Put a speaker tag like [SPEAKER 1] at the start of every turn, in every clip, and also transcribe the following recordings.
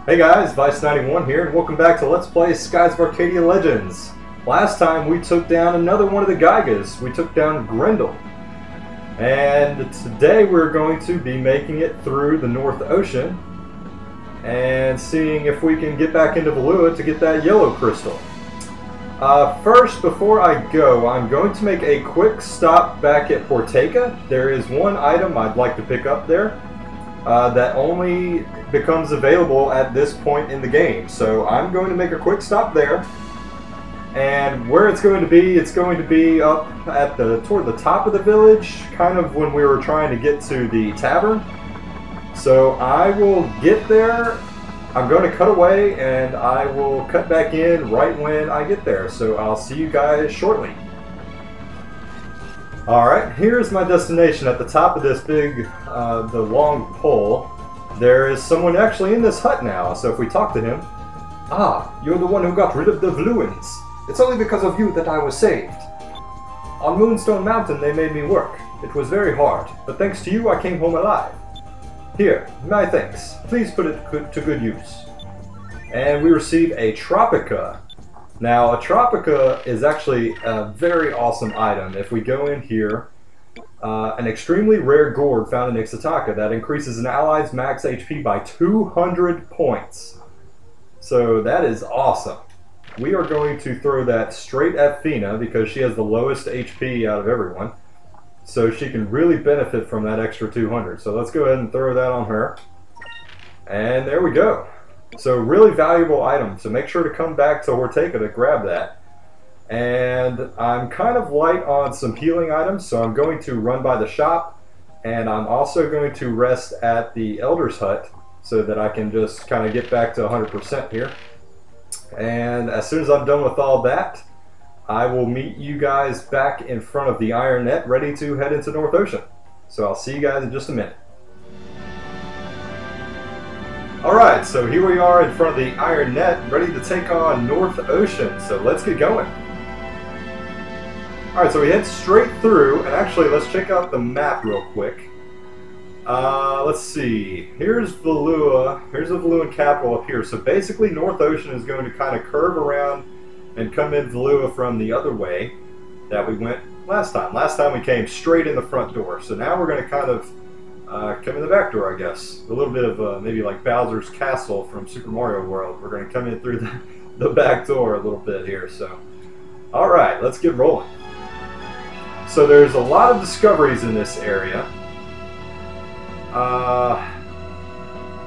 [SPEAKER 1] Hey guys, Vice91 here, and welcome back to Let's Play Skies of Arcadia Legends. Last time we took down another one of the Geigas. We took down Grendel. And today we're going to be making it through the North Ocean and seeing if we can get back into Valua to get that yellow crystal. First, before I go, I'm going to make a quick stop back at Arcadia. There is one item I'd like to pick up there that only becomes available at this point in the game. So I'm going to make a quick stop there. And where it's going to be up at toward the top of the village, kind of when we were trying to get to the tavern. So I will get there. I'm going to cut away and I will cut back in right when I get there. So I'll see you guys shortly. Alright, here's my destination. At the top of this big, the long pole, there is someone actually in this hut now. So if we talk to him... Ah, you're the one who got rid of the Valuans. It's only because of you that I was saved. On Moonstone Mountain they made me work. It was very hard, but thanks to you I came home alive. Here, my thanks. Please put it to good use. And we receive a Tropica. Now, a Tropica is actually a very awesome item. If we go in here, an extremely rare gourd found in Ixtaka that increases an ally's max HP by 200 points. So that is awesome. We are going to throw that straight at Fina because she has the lowest HP out of everyone. So she can really benefit from that extra 200. So let's go ahead and throw that on her. And there we go. So really valuable item. So make sure to come back to Arcadia to grab that. And I'm kind of light on some healing items, so I'm going to run by the shop. And I'm also going to rest at the Elder's Hut so that I can just kind of get back to 100% here. And as soon as I'm done with all that, I will meet you guys back in front of the Iron Net, ready to head into North Ocean. So I'll see you guys in just a minute. Alright, so here we are in front of the Iron Net, ready to take on North Ocean. So let's get going. Alright, so we head straight through, and actually let's check out the map real quick. Let's see. Here's Valua. Here's the Valuan capital up here. So basically North Ocean is going to kind of curve around and come in Valua from the other way that we went last time. Last time we came straight in the front door. So now we're going to kind of come in the back door, I guess. A little bit of maybe like Bowser's Castle from Super Mario World. We're going to come in through the back door a little bit here. So, alright, let's get rolling. So there's a lot of discoveries in this area.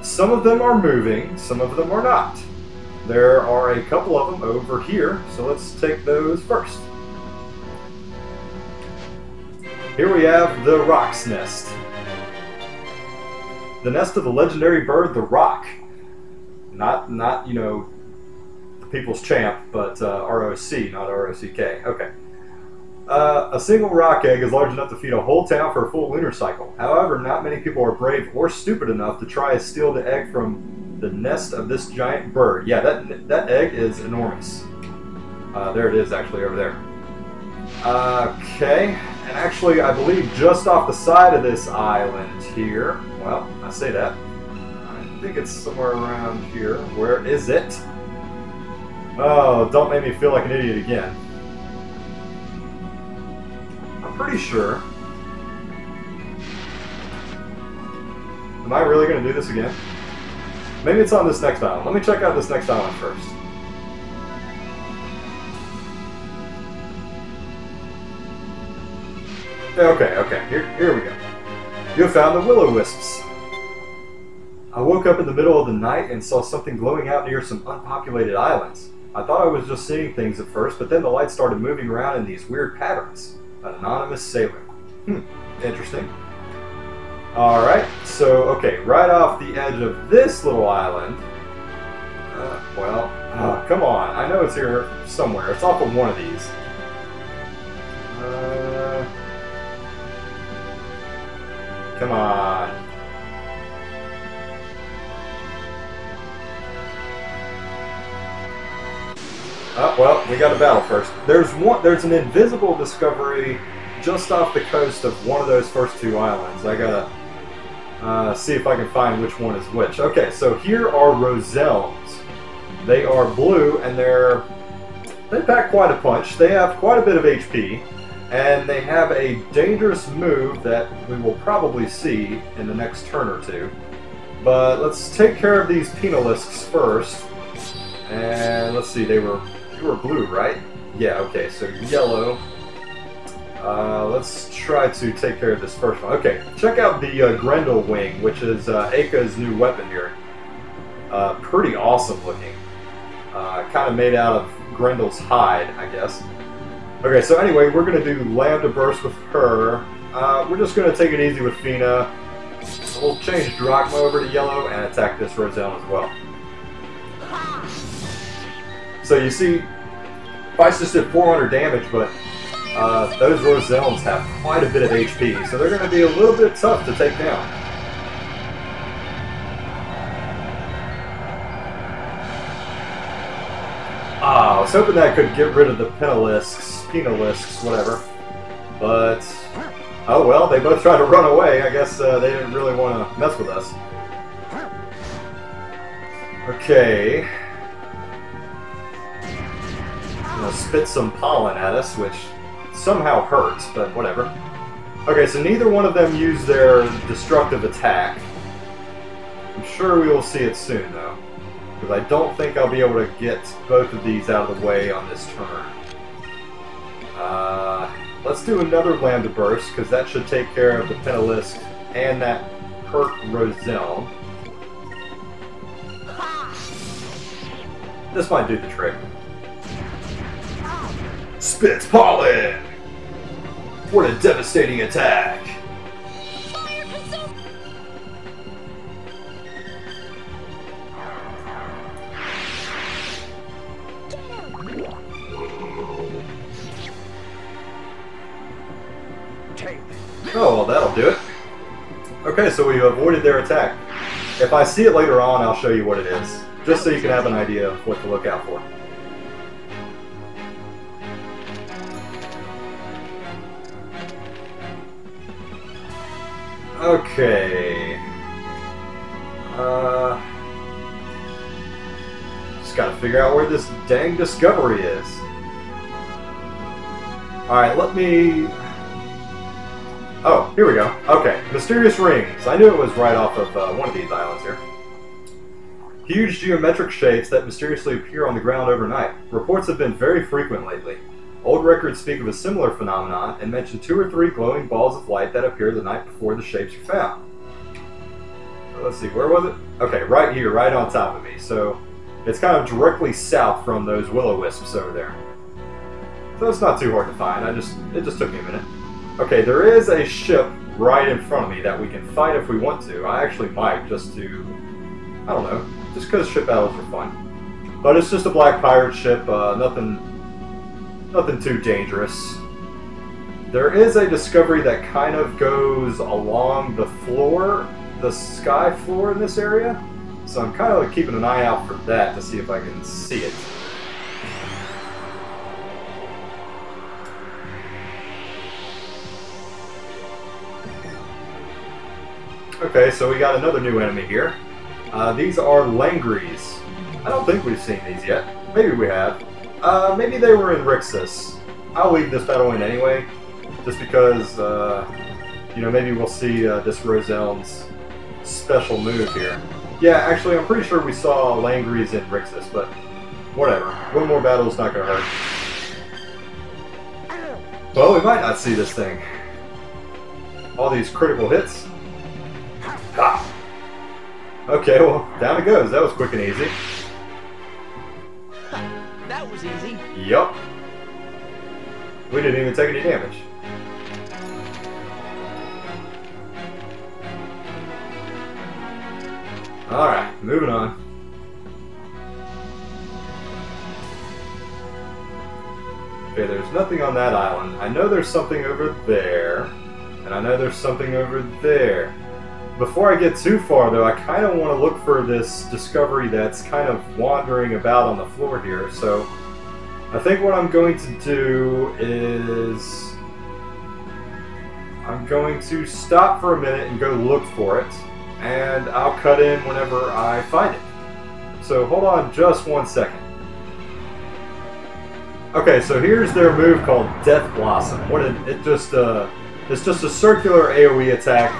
[SPEAKER 1] Some of them are moving, some of them are not. There are a couple of them over here, so let's take those first. Here we have the Rock's Nest. The nest of the legendary bird, the Rock. Not you know, the people's champ, but ROC, not ROCK. Okay. A single rock egg is large enough to feed a whole town for a full lunar cycle. However, not many people are brave or stupid enough to try to steal the egg from the nest of this giant bird. Yeah, that egg is enormous. There it is, actually, over there. Okay, and actually, I believe just off the side of this island here, well, I say that, I think it's somewhere around here. Where is it? Oh, don't make me feel like an idiot again. Pretty sure. Am I really going to do this again? Maybe it's on this next island. Let me check out this next island first. Okay, here we go. You have found the Will-O-Wisps. I woke up in the middle of the night and saw something glowing out near some unpopulated islands. I thought I was just seeing things at first, but then the light started moving around in these weird patterns. An anonymous sailor. Interesting. Alright, so, okay, right off the edge of this little island, come on, I know it's here somewhere. It's off of one of these. Come on. Well, we got a battle first. There's an invisible discovery just off the coast of one of those first two islands. I gotta See if I can find which one is which. Okay, so here are Roselms. They are blue, and they pack quite a punch. They have quite a bit of HP, and they have a dangerous move that we will probably see in the next turn or two. But let's take care of these Penalisks first. And let's see, they were blue, right? Yeah, okay, so yellow. Let's try to take care of this first one. Okay, check out the Grendel Wing, which is Aka's new weapon here. Pretty awesome looking. Kind of made out of Grendel's hide, I guess. Okay, so anyway, we're going to do Lambda Burst with her. We're just going to take it easy with Fina. We'll change Drachma over to yellow and attack this Roselle as well. So you see, Vice just did 400 damage, but those Roselles have quite a bit of HP, so they're going to be a little bit tough to take down. I was hoping that could get rid of the Penalisks, whatever. But, oh well, they both tried to run away. I guess they didn't really want to mess with us. Okay. I'm going to spit some pollen at us, which somehow hurts, but whatever. Okay, so neither one of them used their destructive attack. I'm sure we will see it soon, though. Because I don't think I'll be able to get both of these out of the way on this turn. Let's do another Lambda Burst, because that should take care of the Penalisk and that hurt Roselle. This might do the trick. Spits Pollen! What a devastating attack! Oh, well, that'll do it. Okay, so we avoided their attack. If I see it later on, I'll show you what it is, just so you can have an idea of what to look out for. Okay. Just gotta figure out where this dang discovery is. Alright, let me... Oh, here we go. Okay, mysterious rings. I knew it was right off of one of these islands here. Huge geometric shapes that mysteriously appear on the ground overnight. Reports have been very frequent lately. Old records speak of a similar phenomenon and mention 2 or 3 glowing balls of light that appear the night before the shapes are found. So let's see, where was it? Okay, right here, right on top of me. So it's kind of directly south from those will-o-wisps over there. So it's not too hard to find. It just took me a minute. Okay, there is a ship right in front of me that we can fight if we want to. I actually might, just to... I don't know. Just because ship battles are fun. But it's just a black pirate ship. Nothing too dangerous. There is a discovery that kind of goes along the floor, the sky floor in this area. So I'm kind of keeping an eye out for that to see if I can see it. Okay, so we got another new enemy here. These are Langries. I don't think we've seen these yet. Maybe we have. Maybe they were in Rixus. I'll leave this battle in anyway, just because, you know, maybe we'll see this Roselle's special move here. Yeah, actually, I'm pretty sure we saw Langries in Rixus, but whatever. One more battle's not gonna hurt. Well, we might not see this thing. All these critical hits. Ha! Okay, well, down it goes. That was quick and easy.
[SPEAKER 2] That was easy.
[SPEAKER 1] Yup. We didn't even take any damage. Alright, moving on. Okay, there's nothing on that island. I know there's something over there. And I know there's something over there. Before I get too far, though, I kind of want to look for this discovery that's kind of wandering about on the floor here. So I think what I'm going to do is... I'm going to stop for a minute and go look for it, and I'll cut in whenever I find it. So hold on just 1 second. Okay, so here's their move called Death Blossom. It's just a circular AoE attack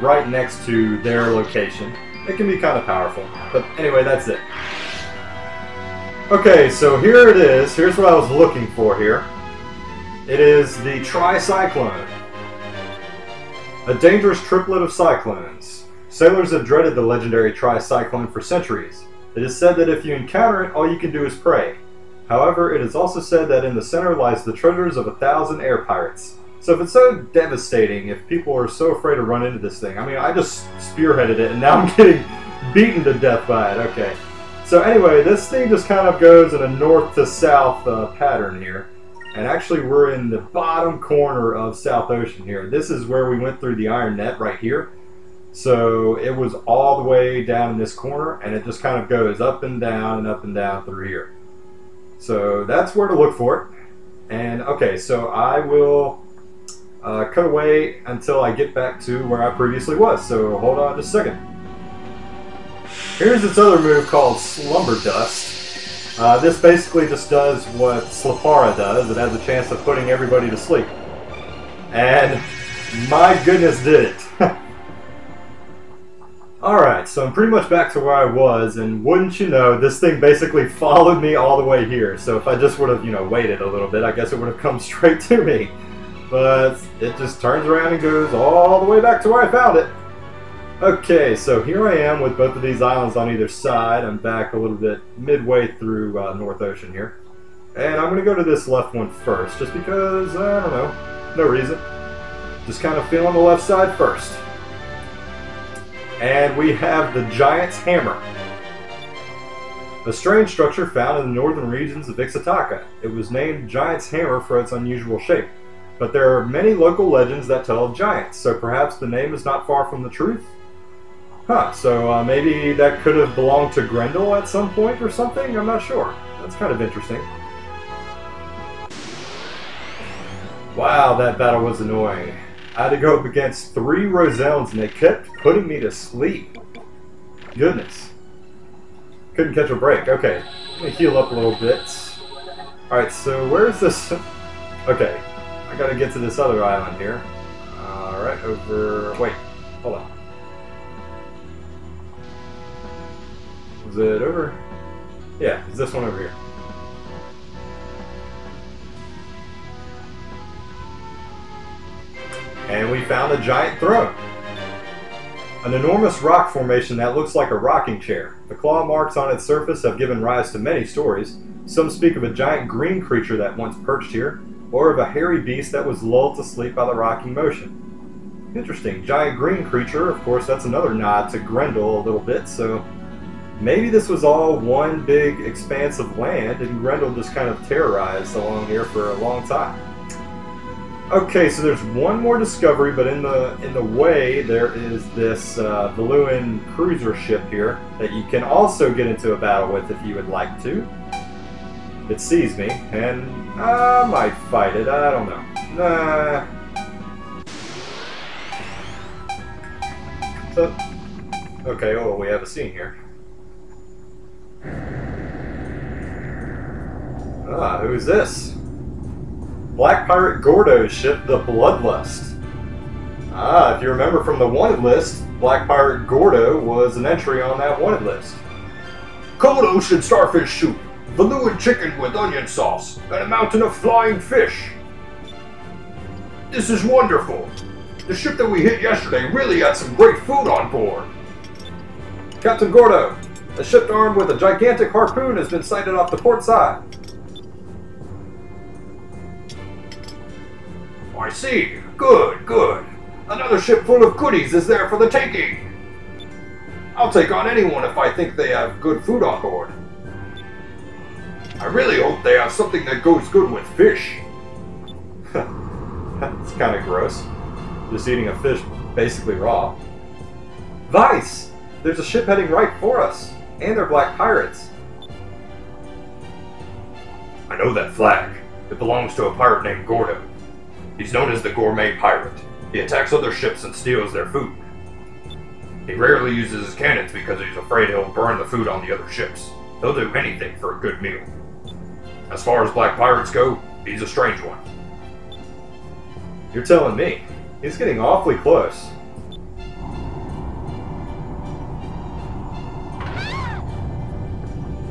[SPEAKER 1] right next to their location. It can be kind of powerful, but anyway, that's it. Okay, so here it is. Here's what I was looking for here. It is the Tri-Cyclone. A dangerous triplet of cyclones. Sailors have dreaded the legendary Tri-Cyclone for centuries. It is said that if you encounter it, all you can do is pray. However, it is also said that in the center lies the treasures of 1,000 air pirates. So if it's so devastating, if people are so afraid to run into this thing, I mean, I just spearheaded it and now I'm getting beaten to death by it. Okay. So anyway, this thing just kind of goes in a north to south pattern here. And actually we're in the bottom corner of South Ocean here. This is where we went through the Iron Net right here. So it was all the way down in this corner, and it just kind of goes up and down through here. So that's where to look for it. And okay, so I will cut away until I get back to where I previously was. So hold on just a second. Here's its other move called Slumber Dust. This basically just does what Slipara does. It has a chance of putting everybody to sleep. And my goodness did it. Alright, so I'm pretty much back to where I was, and wouldn't you know, this thing basically followed me all the way here. So if I just would have, you know, waited a little bit, I guess it would have come straight to me. But it just turns around and goes all the way back to where I found it. Okay, so here I am with both of these islands on either side. I'm back a little bit midway through North Ocean here. And I'm going to go to this left one first, just because, I don't know, no reason. Just kind of feeling the left side first. And we have the Giant's Hammer. A strange structure found in the northern regions of Ixataka. It was named Giant's Hammer for its unusual shape. But there are many local legends that tell of giants, so perhaps the name is not far from the truth? Huh, so maybe that could have belonged to Grendel at some point or something? I'm not sure. That's kind of interesting. Wow, that battle was annoying. I had to go up against 3 Rosells and they kept putting me to sleep. Goodness. Couldn't catch a break. Okay, let me heal up a little bit. Alright, so where's this? Okay, I gotta get to this other island here. Alright, over... Wait, hold on. Was it over? Yeah, it's this one over here. And we found a giant throne. An enormous rock formation that looks like a rocking chair. The claw marks on its surface have given rise to many stories. Some speak of a giant green creature that once perched here, or of a hairy beast that was lulled to sleep by the rocking motion. Interesting. Giant green creature, of course, that's another nod to Grendel a little bit, so maybe this was all one big expanse of land, and Grendel just kind of terrorized along here for a long time. Okay, so there's one more discovery, but in the way there is this Valuan cruiser ship here that you can also get into a battle with if you would like to. It sees me, and I might fight it. I don't know. Nah. So, okay, oh, we have a scene here. Ah, who's this? Black Pirate Gordo's ship, the Bloodlust. Ah, if you remember from the wanted list, Black Pirate Gordo was an entry on that wanted list.
[SPEAKER 2] Cold ocean starfish soup, Valuan chicken with onion sauce, and a mountain of flying fish. This is wonderful. The ship that we hit yesterday really had some great food on board.
[SPEAKER 1] Captain Gordo, a ship armed with a gigantic harpoon has been sighted off the port side.
[SPEAKER 2] I see. Good, good. Another ship full of goodies is there for the taking. I'll take on anyone if I think they have good food on board. I really hope they have something that goes good with fish.
[SPEAKER 1] That's kind of gross. Just eating a fish basically raw. Vice! There's a ship heading right for us. And they're black pirates.
[SPEAKER 2] I know that flag. It belongs to a pirate named Gordo. He's known as the Gourmet Pirate. He attacks other ships and steals their food. He rarely uses his cannons because he's afraid he'll burn the food on the other ships. He'll do anything for a good meal. As far as black pirates go, he's a strange one.
[SPEAKER 1] You're telling me. He's getting awfully close.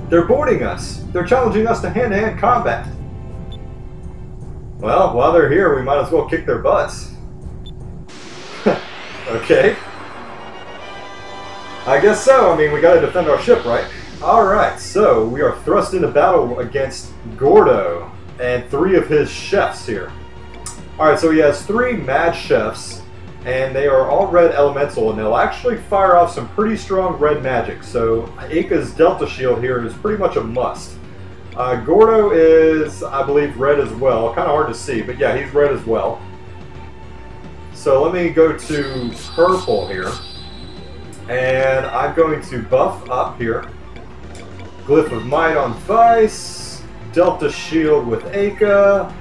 [SPEAKER 1] They're boarding us. They're challenging us to hand-to-hand combat. Well, while they're here, we might as well kick their butts. Okay. I guess so. I mean, we gotta defend our ship, right? Alright, so we are thrust into battle against Gordo and 3 of his chefs here. Alright, so he has 3 mad chefs, and they are all red elemental, and they'll actually fire off some pretty strong red magic. So Aka's Delta Shield here is pretty much a must. Gordo is, I believe, red as well. Kind of hard to see, but yeah, he's red as well. So let me go to purple here. And I'm going to buff up here. Glyph of Might on Vice. Delta Shield with Aka.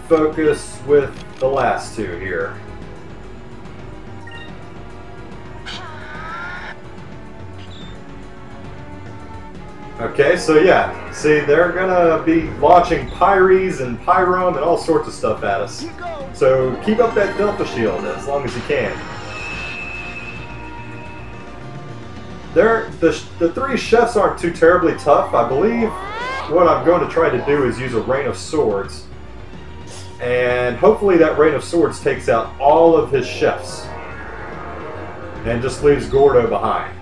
[SPEAKER 1] Focus with the last 2 here. Okay, so yeah, see, they're gonna be launching Pyres and Pyrum and all sorts of stuff at us. So keep up that Delta Shield as long as you can. The 3 chefs aren't too terribly tough. I believe what I'm going to try to do is use a Rain of Swords. And hopefully that Rain of Swords takes out all of his chefs. And just leaves Gordo behind.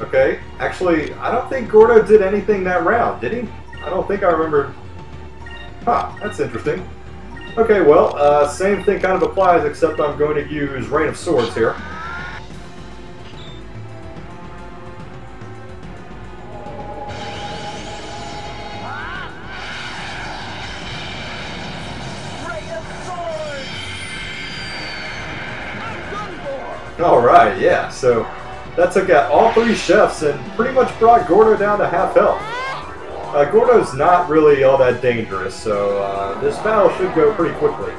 [SPEAKER 1] Okay, actually, I don't think Gordo did anything that round, did he? I don't think I remember. Huh, that's interesting. Okay, well, same thing kind of applies, except I'm going to use Rain of Swords here. Alright, yeah, so that took out all 3 chefs and pretty much brought Gordo down to half health. Gordo's not really all that dangerous, so this battle should go pretty quickly.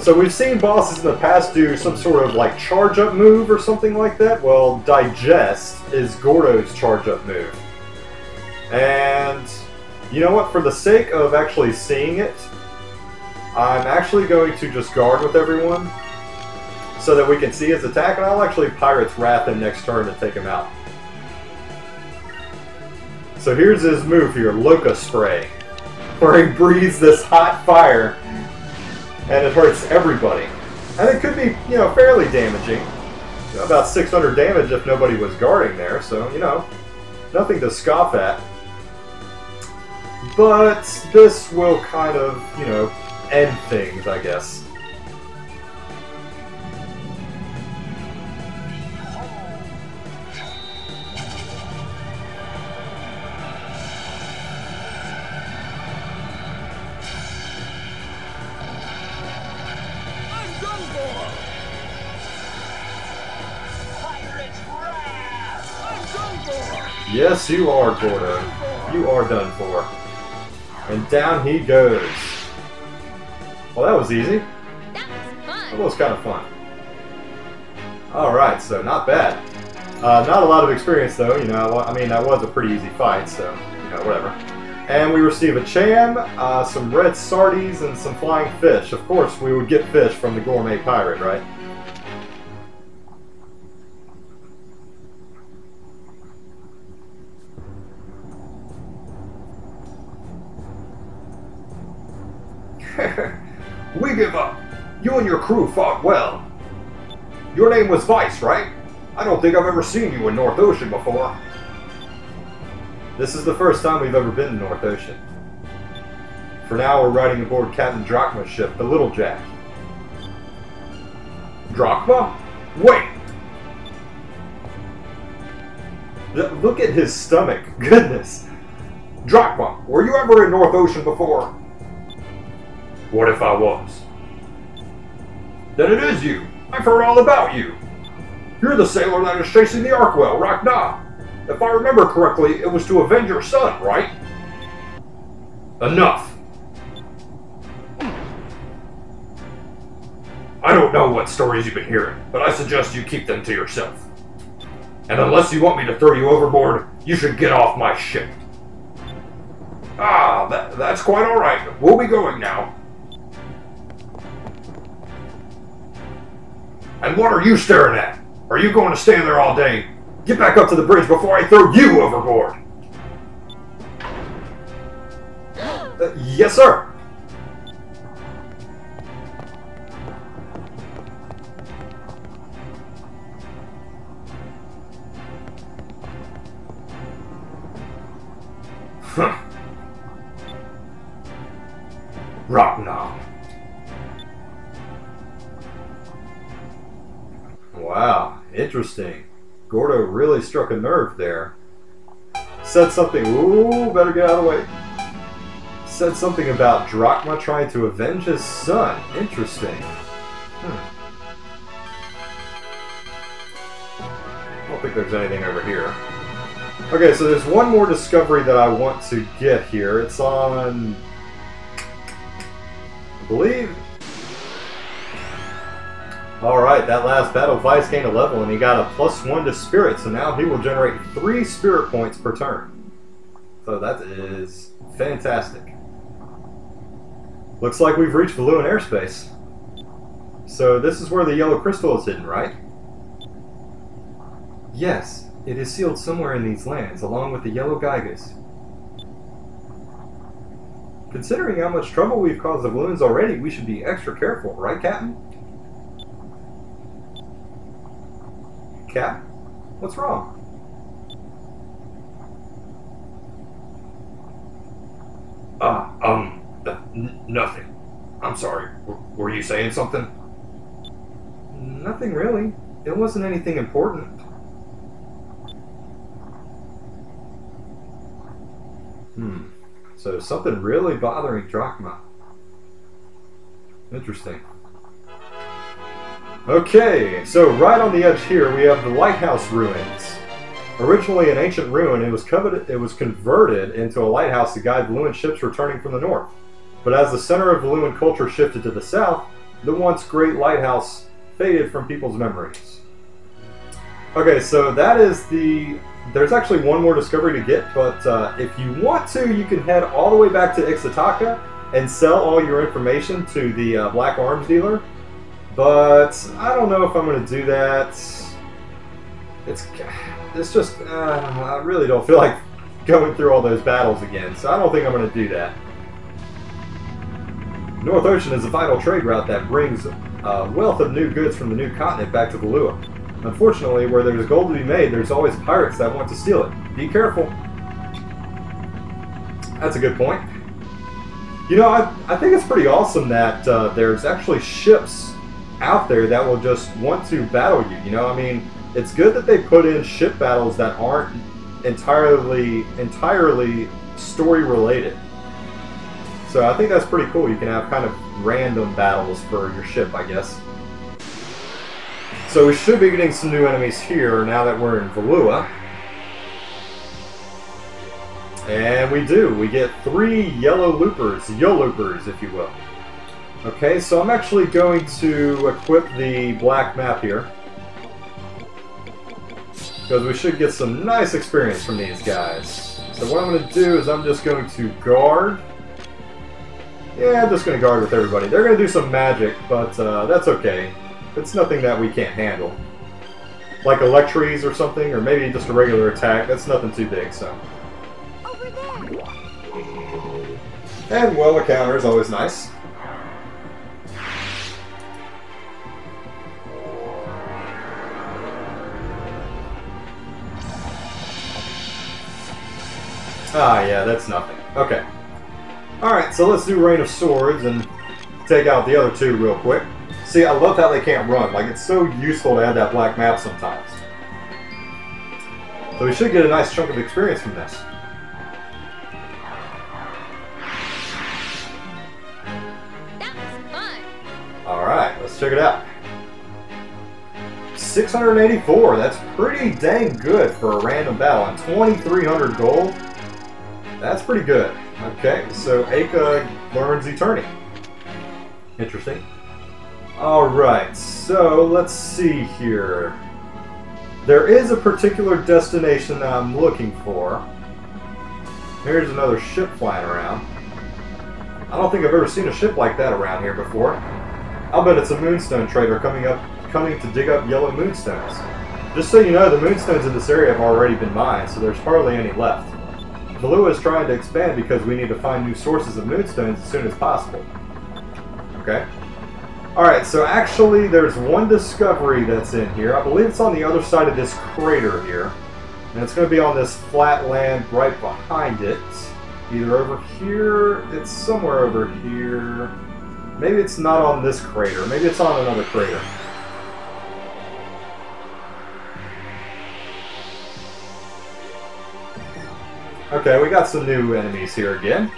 [SPEAKER 1] So we've seen bosses in the past do some sort of like charge-up move or something like that. Well, Digest is Gordo's charge-up move. And you know what? For the sake of actually seeing it, I'm actually going to just guard with everyone so that we can see his attack, and I'll actually Pirate's Wrath him next turn and take him out. So here's his move here, Loca Spray, where he breathes this hot fire, and it hurts everybody. And it could be, you know, fairly damaging. You know, about 600 damage if nobody was guarding there, so, you know, nothing to scoff at. But this will kind of, you know, end things, I guess. Yes, you are, Gordo. You are done for. And down he goes. Well, that was easy. That was kind of fun. Alright, so not bad. Not a lot of experience, though. You know, I mean, that was a pretty easy fight, so, you know, whatever. And we receive a Cham, some red sardies, and some flying fish. Of course, we would get fish from the Gourmet Pirate, right?
[SPEAKER 2] We give up. You and your crew fought well. Your name was Vice, right? I don't think I've ever seen you in North Ocean before.
[SPEAKER 1] This is the first time we've ever been in North Ocean. For now, we're riding aboard Captain Drachma's ship, the Little Jack.
[SPEAKER 2] Drachma? Wait!
[SPEAKER 1] Look at his stomach. Goodness.
[SPEAKER 2] Drachma, were you ever in North Ocean before? What if I was? Then it is you. I've heard all about you. You're the sailor that is chasing the Arkwell, Rachna. If I remember correctly, it was to avenge your son, right? Enough. I don't know what stories you've been hearing, but I suggest you keep them to yourself. And unless you want me to throw you overboard, you should get off my ship. Ah, that's quite alright. We'll be going now. And what are you staring at? Are you going to stand there all day? Get back up to the bridge before I throw you overboard!
[SPEAKER 1] Yes, sir!
[SPEAKER 2] Huh. Rock now.
[SPEAKER 1] Wow, interesting. Gordo really struck a nerve there. Said something, ooh, better get out of the way. Said something about Drachma trying to avenge his son. Interesting. I don't think there's anything over here. Okay, so there's one more discovery that I want to get here. It's on... I believe... Alright, that last battle, Vice gained a level and he got a +1 to Spirit, so now he will generate 3 Spirit points per turn. So that is fantastic. Looks like we've reached Valua airspace. So this is where the yellow crystal is hidden, right? Yes, it is sealed somewhere in these lands, along with the yellow Gygas. Considering how much trouble we've caused the Valuans already, we should be extra careful, right, Captain? Cap? What's wrong?
[SPEAKER 2] Nothing. I'm sorry. Were you saying something?
[SPEAKER 1] Nothing really. It wasn't anything important. So something really bothering Drachma. Interesting. Okay, so right on the edge here we have the lighthouse ruins. Originally an ancient ruin, it was converted into a lighthouse to guide Valuan ships returning from the north. But as the center of Valuan culture shifted to the south, the once great lighthouse faded from people's memories. Okay, so that is the... There's actually one more discovery to get, but if you want to, you can head all the way back to Ixtaka and sell all your information to the Black Arms dealer. But I don't know if I'm going to do that. It's just, I really don't feel like going through all those battles again, so I don't think I'm going to do that. North Ocean is a vital trade route that brings a wealth of new goods from the new continent back to Valua. Unfortunately, where there's gold to be made, there's always pirates that want to steal it. Be careful. That's a good point. You know, I think it's pretty awesome that there's actually ships out there that will just want to battle you. You know, I mean, it's good that they put in ship battles that aren't entirely story related. So I think that's pretty cool. You can have kind of random battles for your ship, I guess. So we should be getting some new enemies here now that we're in Valua. And we do. We get 3 yellow loopers, yo-loopers, if you will. Okay, so I'm actually going to equip the black map here. Because we should get some nice experience from these guys. So what I'm going to do is I'm just going to guard. Yeah, I'm just going to guard with everybody. They're going to do some magic, but that's okay. It's nothing that we can't handle. Like Electries or something, or maybe just a regular attack. That's nothing too big, so.
[SPEAKER 3] Over there.
[SPEAKER 1] And, well, a counter is always nice. Ah, yeah, that's nothing. Okay. Alright, so let's do Rain of Swords and take out the other 2 real quick. See, I love how they can't run. Like, it's so useful to have that black map sometimes. So we should get a nice chunk of experience from this.
[SPEAKER 3] That was fun.
[SPEAKER 1] Alright, let's check it out. 684. That's pretty dang good for a random battle. And 2,300 gold. That's pretty good. Okay, so Aka learns Eterni. Interesting. Alright, so let's see here. There is a particular destination that I'm looking for. Here's another ship flying around. I don't think I've ever seen a ship like that around here before. I'll bet it's a moonstone trader coming to dig up yellow moonstones. Just so you know, the moonstones in this area have already been mined, so there's hardly any left. Valua is trying to expand because we need to find new sources of moonstones as soon as possible. Okay? Alright, so actually there's one discovery that's in here. I believe it's on the other side of this crater here. And it's going to be on this flat land right behind it. Either over here, it's somewhere over here. Maybe it's not on this crater. Maybe it's on another crater. Okay, we got some new enemies here again.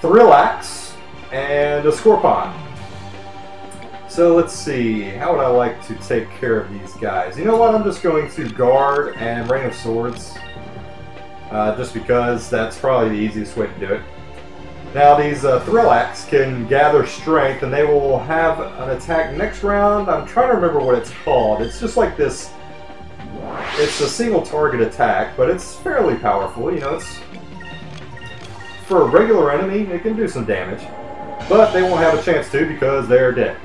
[SPEAKER 1] Thrillax and a Scorpion. So let's see, how would I like to take care of these guys? You know what, I'm just going to guard and Rain of Swords. Just because that's probably the easiest way to do it. Now these Thrillax can gather strength and they will have an attack next round. I'm trying to remember what it's called. It's just like this, it's a single target attack, but it's fairly powerful. You know, it's for a regular enemy, it can do some damage. But they won't have a chance to because they're dead.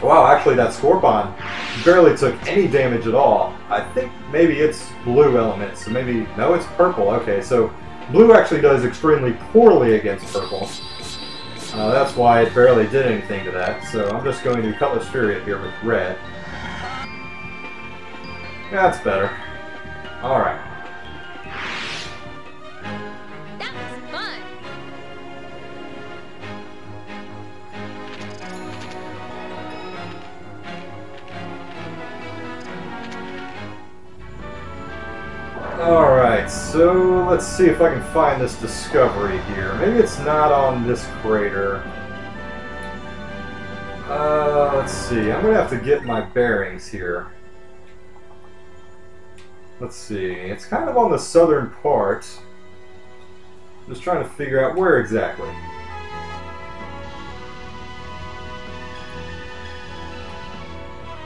[SPEAKER 1] Wow, actually that Scorpion barely took any damage at all. I think maybe it's blue element, so maybe... No, it's purple. Okay, so blue actually does extremely poorly against purple. That's why it barely did anything to that. So I'm just going to Cutlass Fury here with red. That's better. Alright.
[SPEAKER 3] That was fun.
[SPEAKER 1] Alright, so let's see if I can find this discovery here. Maybe it's not on this crater. Let's see. I'm going to have to get my bearings here. Let's see. It's kind of on the southern part. I'm just trying to figure out where exactly.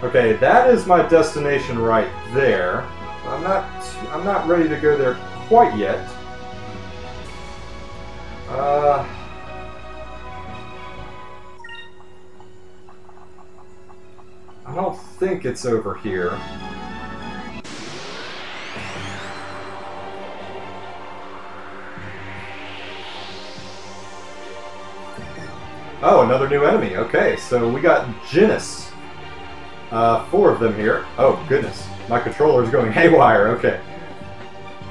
[SPEAKER 1] Okay, that is my destination right there. I'm not ready to go there quite yet. I don't think it's over here. Oh, another new enemy. Okay, so we got Genis. 4 of them here. Oh, goodness. My controller is going haywire. Okay.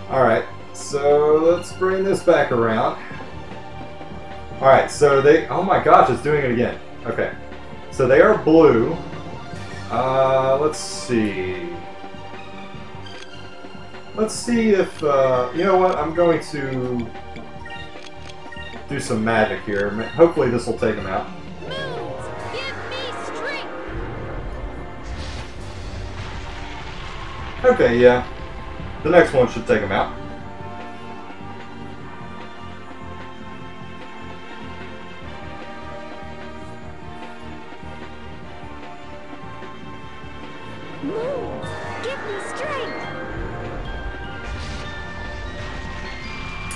[SPEAKER 1] Alright, so let's bring this back around. Alright, so they... Oh my gosh, it's doing it again. Okay. So they are blue. Let's see. Let's see if... you know what? I'm going to do some magic here. Hopefully this will take them out.
[SPEAKER 3] Moons, give me strength.
[SPEAKER 1] Okay, yeah. The next one should take them out.
[SPEAKER 3] Moons, give me strength.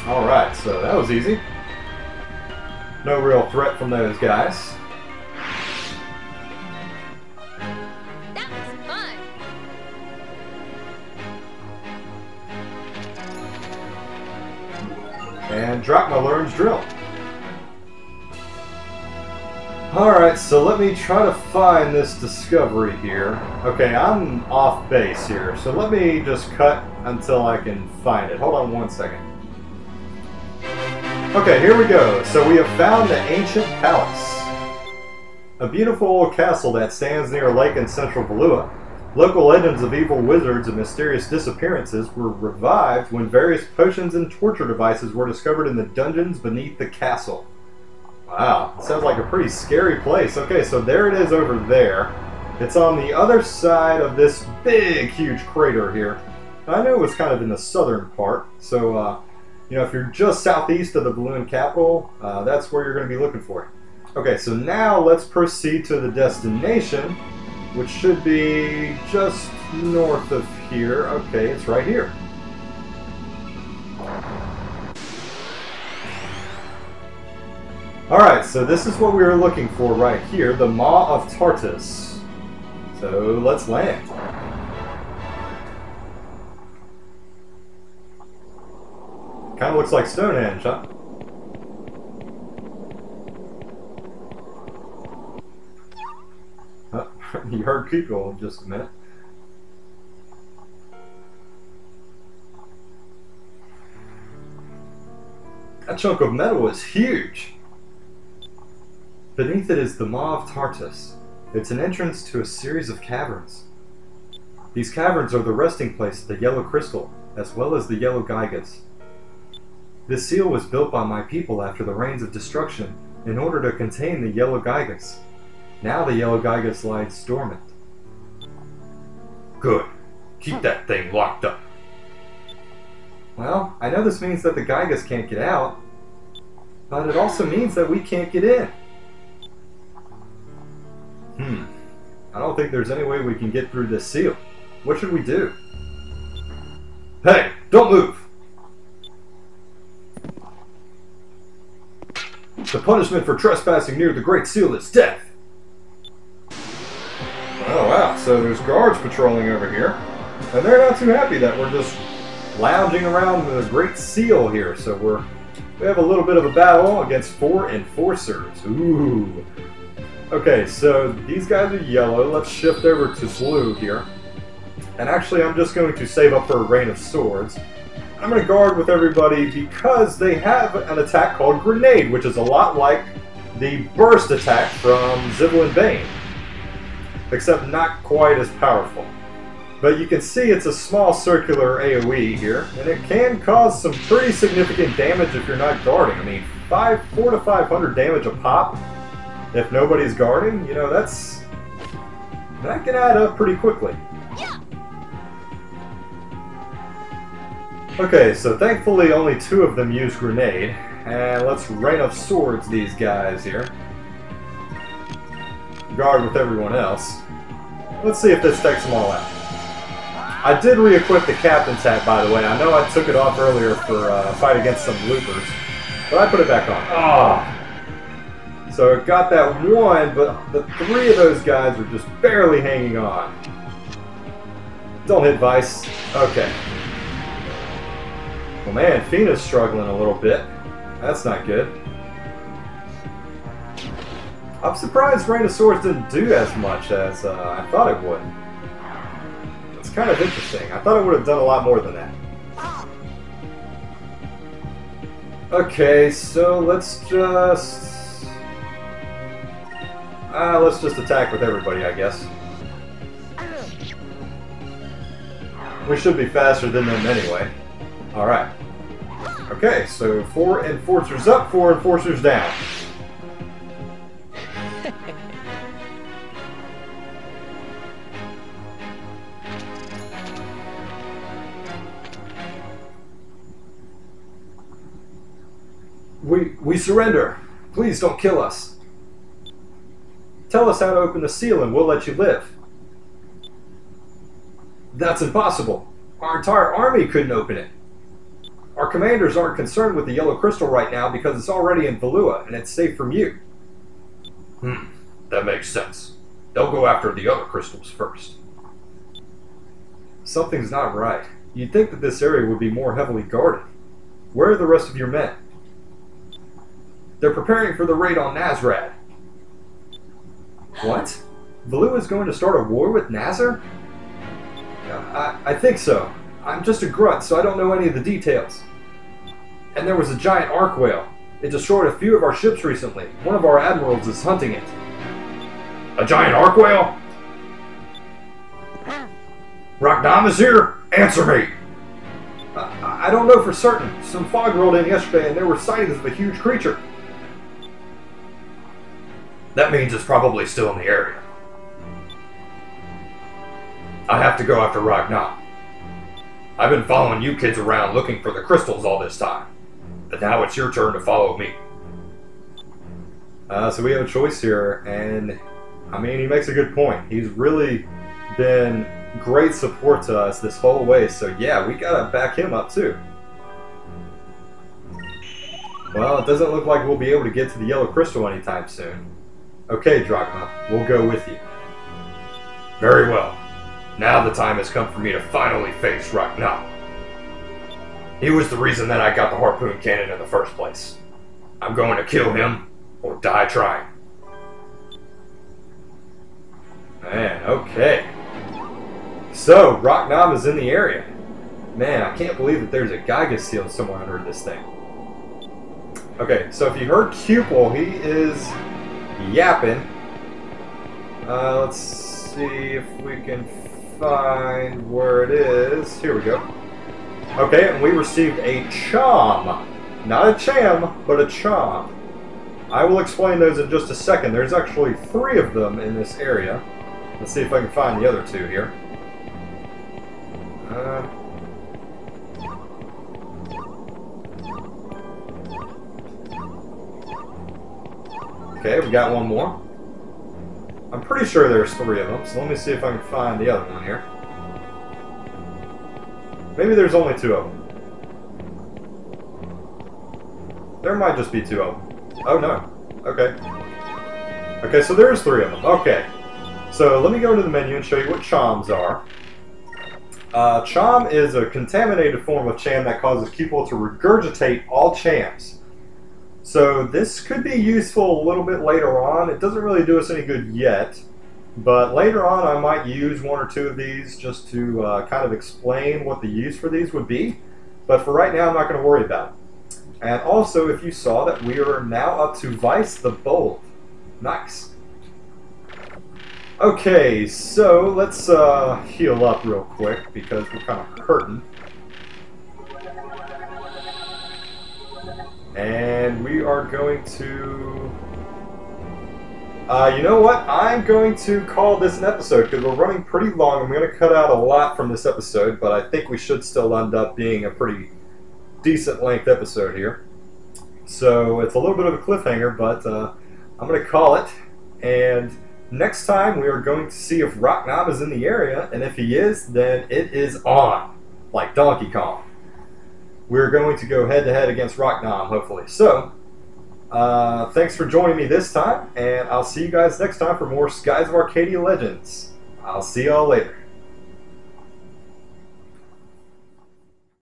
[SPEAKER 1] Alright, so that was easy. No real threat from those guys.
[SPEAKER 3] That was fun.
[SPEAKER 1] And drop my Learn's Drill. Alright, so let me try to find this discovery here. Okay, I'm off base here, so let me just cut until I can find it. Hold on one second. Okay, here we go. So we have found the Ancient Palace. A beautiful old castle that stands near a lake in central Valua. Local legends of evil wizards and mysterious disappearances were revived when various potions and torture devices were discovered in the dungeons beneath the castle. Wow, sounds like a pretty scary place. Okay, so there it is over there. It's on the other side of this big, huge crater here. I knew it was kind of in the southern part, so you know, if you're just southeast of the balloon capital, that's where you're going to be looking for it. Okay, so now let's proceed to the destination, which should be just north of here. Okay, it's right here. Alright, so this is what we were looking for right here, the Maw of Tartus. So let's land. Kind of looks like Stonehenge, huh? You heard people in just a minute. That chunk of metal is huge. Beneath it is the Maw of Tartus. It's an entrance to a series of caverns. These caverns are the resting place of the yellow crystal, as well as the yellow Gygas. This seal was built by my people after the Rains of Destruction in order to contain the yellow Gygas. Now the yellow Gygas lies dormant.
[SPEAKER 2] Good. Keep that thing locked up.
[SPEAKER 1] Well, I know this means that the Gygas can't get out, but it also means that we can't get in. I don't think there's any way we can get through this seal. What should we do?
[SPEAKER 2] Hey, don't move! The punishment for trespassing near the Great Seal is death.
[SPEAKER 1] Oh wow, so there's guards patrolling over here, and they're not too happy that we're just lounging around the Great Seal here, so we have a little bit of a battle against 4 enforcers. Ooh. Okay, so these guys are yellow. Let's shift over to blue here. And actually, I'm just going to save up for a Rain of Swords. I'm going to guard with everybody because they have an attack called Grenade, which is a lot like the burst attack from Ziblin Bane, except not quite as powerful. But you can see it's a small circular AoE here, and it can cause some pretty significant damage if you're not guarding. I mean, 400 to 500 damage a pop if nobody's guarding, you know, that can add up pretty quickly. Okay, so thankfully only 2 of them use Grenade, and let's Rain of Swords these guys here. Guard with everyone else. Let's see if this takes them all out. I did re-equip the Captain's Hat, by the way. I know I took it off earlier for a fight against some loopers, but I put it back on. Ah! So it got that 1, but the 3 of those guys are just barely hanging on. Don't hit Vice. Okay. Well, man, Fina's struggling a little bit. That's not good. I'm surprised Rain of Swords didn't do as much as I thought it would. It's kind of interesting. I thought it would have done a lot more than that. Okay, so let's just attack with everybody, I guess. We should be faster than them anyway. Alright. Okay, so 4 enforcers up, 4 enforcers down. We surrender. Please don't kill us. Tell us how to open the seal and we'll let you live. That's impossible. Our entire army couldn't open it. Our commanders aren't concerned with the yellow crystal right now because it's already in Valua and it's safe from you.
[SPEAKER 2] That makes sense. They'll go after the other crystals first.
[SPEAKER 1] Something's not right. You'd think that this area would be more heavily guarded. Where are the rest of your men?
[SPEAKER 2] They're preparing for the raid on Nazrad.
[SPEAKER 1] What? Valua is going to start a war with Nazar? I think so. I'm just a grunt, so I don't know any of the details. And there was a giant arc whale. It destroyed a few of our ships recently. One of our admirals is hunting it.
[SPEAKER 2] A giant arc whale? Rakdam is here? Answer me!
[SPEAKER 1] I don't know for certain. Some fog rolled in yesterday and there were sightings of a huge creature.
[SPEAKER 2] That means it's probably still in the area. I have to go after Ragnar. I've been following you kids around looking for the crystals all this time. But now it's your turn to follow me.
[SPEAKER 1] So we have a choice here, and I mean, he makes a good point. He's really been great support to us this whole way, so yeah, we gotta back him up too. Well, it doesn't look like we'll be able to get to the yellow crystal anytime soon. Okay, Drachma, we'll go with you.
[SPEAKER 2] Very well. Now the time has come for me to finally face Ragnar. He was the reason that I got the harpoon cannon in the first place. I'm going to kill him or die trying.
[SPEAKER 1] Man, okay. So, Ragnar is in the area. Man, I can't believe that there's a Geiger seal somewhere under this thing. Okay, so if you heard Cupel, he is yapping. Let's see if we can find where it is. Here we go. Okay, and we received a chom. Not a cham, but a chom. I will explain those in just a second. There's actually 3 of them in this area. Let's see if I can find the other 2 here. Okay, we got one more. I'm pretty sure there's 3 of them, so let me see if I can find the other one here. Maybe there's only 2 of them. There might just be 2 of them. Oh no. Okay. Okay, so there's 3 of them. Okay. So let me go into the menu and show you what choms are. Chom is a contaminated form of cham that causes people to regurgitate all chams. So this could be useful a little bit later on. It doesn't really do us any good yet, but later on I might use 1 or 2 of these just to kind of explain what the use for these would be. But for right now, I'm not going to worry about it. And also, if you saw that we are now up to Vice the Bold. Nice. Okay, so let's heal up real quick because we're kind of hurting. And we are going to... you know what? I'm going to call this an episode because we're running pretty long. I'm going to cut out a lot from this episode, but I think we should still end up being a pretty decent length episode here. So it's a little bit of a cliffhanger, but I'm going to call it. And next time we are going to see if Ragnar is in the area, and if he is, then it is on, like Donkey Kong. We're going to go head-to-head against Ragnar, hopefully. So, thanks for joining me this time, and I'll see you guys next time for more Skies of Arcadia Legends. I'll see y'all later.